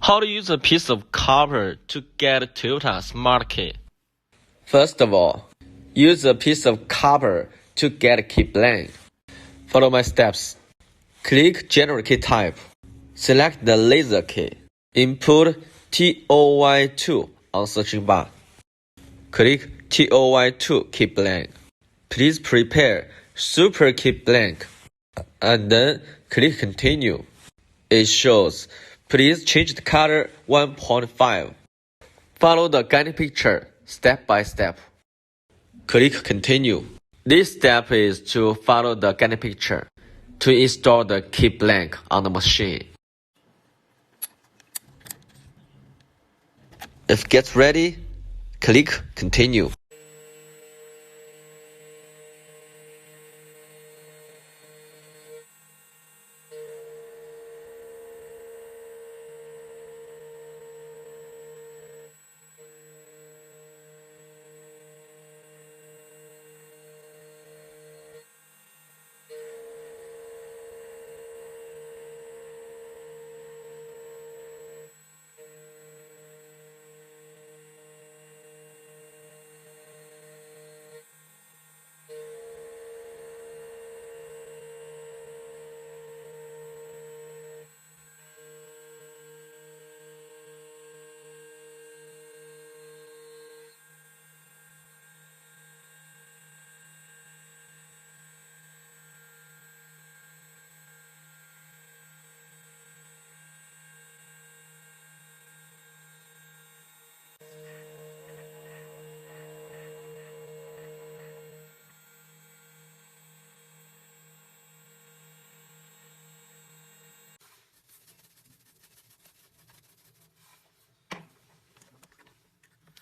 How to use a piece of copper to get Toyota Smart Key? First of all, use a piece of copper to get a key blank. Follow my steps. Click General Key Type. Select the laser key. Input TOY2 on searching bar. Click TOY2 key blank. Please prepare super key blank and then click Continue. It shows please change the color 1.5. Follow the guiding picture step by step. Click Continue. This step is to follow the guiding picture to install the key blank on the machine. If it gets ready, click Continue.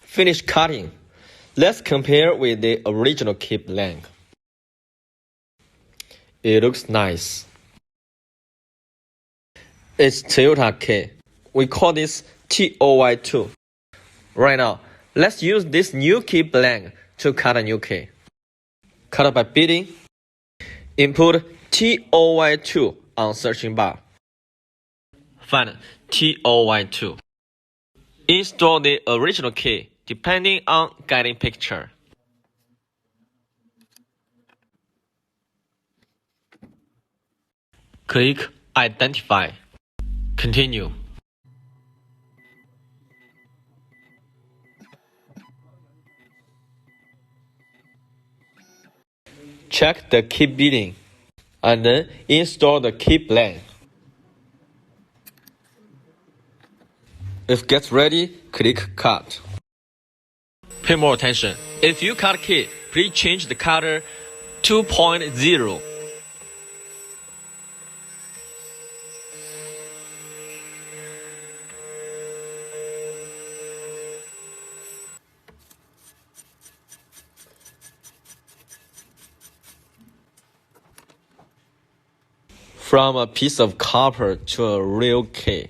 Finish cutting. Let's compare with the original key blank. It looks nice. It's Toyota key. We call this TOY2. Right now, let's use this new key blank to cut a new key. Cut by bidding. Input TOY2 on searching bar. Find TOY2. Install the original key depending on guiding picture. Click Identify. Continue. Check the key bidding and then install the key blank. If it gets ready, click Cut. Pay more attention. If you cut key, please change the color 2.0. From a piece of copper to a real key.